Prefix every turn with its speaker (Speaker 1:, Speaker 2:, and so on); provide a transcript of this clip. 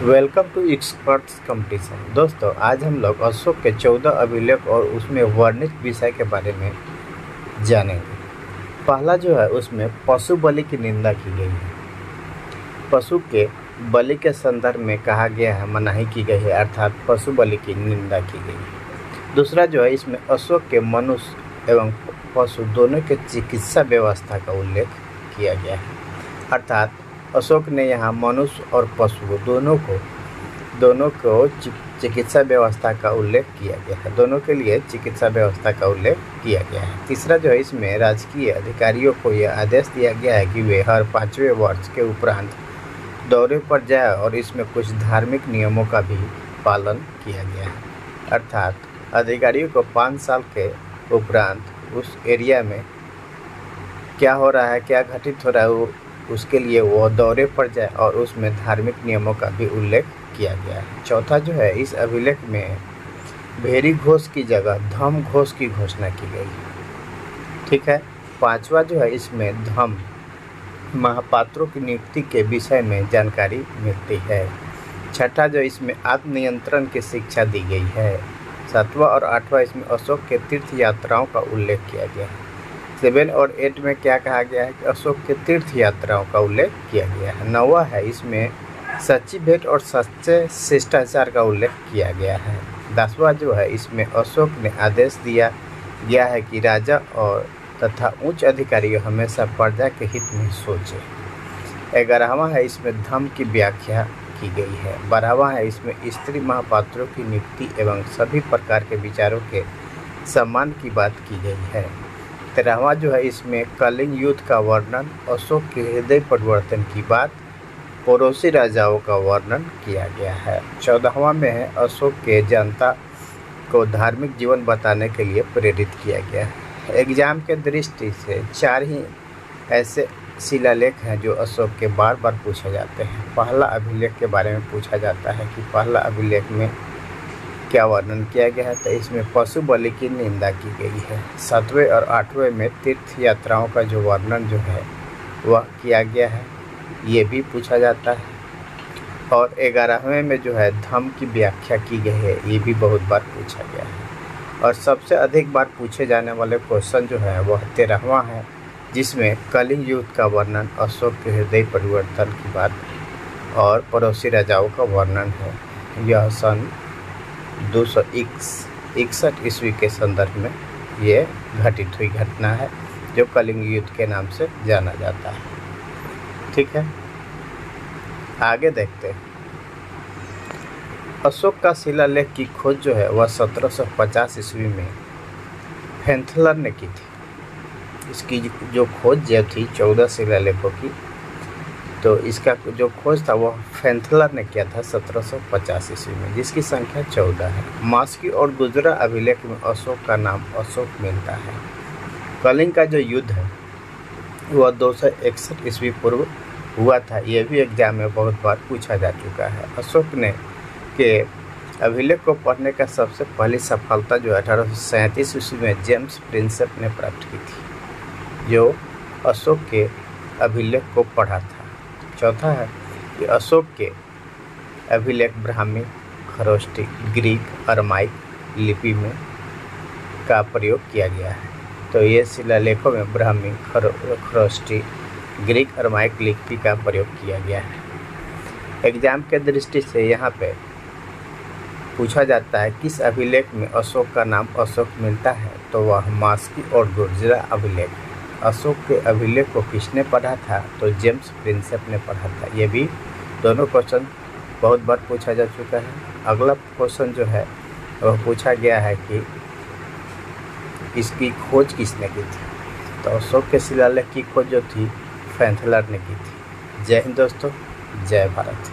Speaker 1: Welcome to experts competition. दोस्तों, आज हम लोग अशोक के 14 अभिलेख और उसमें वर्णित विषय के बारे में जानेंगे। पहला जो है उसमें पशु बलि की निंदा की गई है। पशु के बलि के संदर्भ में कहा गया है, मनाही की गई है, अर्थात पशु बलि की निंदा की गई है। दूसरा जो है इसमें अशोक के मनुष्य एवं पशु दोनों के चिकित्सा व्यवस्था का उल्लेख किया गया है, अर्थात अशोक ने यहाँ मनुष्य और पशु दोनों को चिकित्सा व्यवस्था का उल्लेख किया गया है। दोनों के लिए चिकित्सा व्यवस्था का उल्लेख किया गया है। तीसरा जो है इसमें राजकीय अधिकारियों को यह आदेश दिया गया है कि वे हर 5वें वर्ष के उपरांत दौरे पर जाए और इसमें कुछ धार्मिक नियमों का भी पालन किया गया है, अर्थात अधिकारियों को 5 साल के उपरांत उस एरिया में क्या हो रहा है, क्या घटित हो रहा है, उसके लिए वो दौरे पर जाए और उसमें धार्मिक नियमों का भी उल्लेख किया गया है। चौथा जो है इस अभिलेख में भेरी घोष की जगह धम घोष की घोषणा की गई है। ठीक है। पांचवा जो है इसमें धम महापात्रों की नियुक्ति के विषय में जानकारी मिलती है। छठा जो इसमें आत्मनियंत्रण की शिक्षा दी गई है। सातवां और आठवां इसमें अशोक के तीर्थ यात्राओं का उल्लेख किया गया है। 7 और 8 में क्या कहा गया है कि अशोक के तीर्थ यात्राओं का उल्लेख किया गया है। 9वां है इसमें सच्ची भेंट और सच्चे शिष्टाचार का उल्लेख किया गया है। 10वां जो है इसमें अशोक ने आदेश दिया गया है कि राजा और तथा उच्च अधिकारी हमेशा प्रजा के हित में सोचे। 11वां है इसमें धम्म की व्याख्या की गई है। 12वां है इसमें स्त्री महापात्रों की नियुक्ति एवं सभी प्रकार के विचारों के सम्मान की बात की गई है। 13वां जो है इसमें कलिंग युद्ध का वर्णन, अशोक के हृदय परिवर्तन की बात, पड़ोसी राजाओं का वर्णन किया गया है। 14वां में है अशोक के जनता को धार्मिक जीवन बताने के लिए प्रेरित किया गया है। एग्जाम के दृष्टि से 4 ही ऐसे शिलालेख हैं जो अशोक के बार बार पूछे जाते हैं। पहला अभिलेख के बारे में पूछा जाता है कि पहला अभिलेख में क्या वर्णन किया गया है, तो इसमें पशु बलि की निंदा की गई है। 7वें और 8वें में तीर्थ यात्राओं का जो वर्णन जो है वह किया गया है, ये भी पूछा जाता है। और 11वें में जो है धम्म की व्याख्या की गई है, ये भी बहुत बार पूछा गया है। और सबसे अधिक बार पूछे जाने वाले क्वेश्चन जो है वह 13वां है, जिसमें कलिंग युद्ध का वर्णन, अशोक के हृदय परिवर्तन की बात और पड़ोसी राजाओं का वर्णन है। यह सन 261 ईस्वी के संदर्भ में ये घटित हुई घटना है, जो कलिंग युद्ध के नाम से जाना जाता है। ठीक है, आगे देखते हैं। अशोक का शिलालेख की खोज जो है वह 1750 ईस्वी में फेंथलर ने की थी। इसकी जो खोज जो थी 14 शिलालेखों की, तो इसका जो खोज था वह फेंथलर ने किया था 1750 ईस्वी में, जिसकी संख्या 14 है। मास्की और गुजरा अभिलेख में अशोक का नाम अशोक मिलता है। कलिंग का जो युद्ध है वह 261 ईस्वी पूर्व हुआ था। यह भी एग्जाम में बहुत बार पूछा जा चुका है। अशोक ने के अभिलेख को पढ़ने का सबसे पहली सफलता जो 1837 ईस्वी में जेम्स प्रिंसेप ने प्राप्त की थी, जो अशोक के अभिलेख को पढ़ा था। चौथा है कि अशोक के अभिलेख ब्राह्मी, खरोष्टी, ग्रीक, अरमाइक लिपि में का प्रयोग किया गया है। तो ये शिलालेखों में ब्राह्मी, खरोष्टी, ग्रीक, अरमाइक लिपि का प्रयोग किया गया है। एग्जाम के दृष्टि से यहाँ पे पूछा जाता है किस अभिलेख में अशोक का नाम अशोक मिलता है, तो वह मास्की और गुर्जरा अभिलेख। अशोक के अभिलेख को किसने पढ़ा था, तो जेम्स प्रिंसेप ने पढ़ा था। ये भी दोनों क्वेश्चन बहुत बार पूछा जा चुका है। अगला क्वेश्चन जो है वह पूछा गया है कि इसकी खोज किसने की थी, तो अशोक के शिलालेख की खोज जो थी फेंथलर ने की थी। जय हिंद दोस्तों, जय भारत।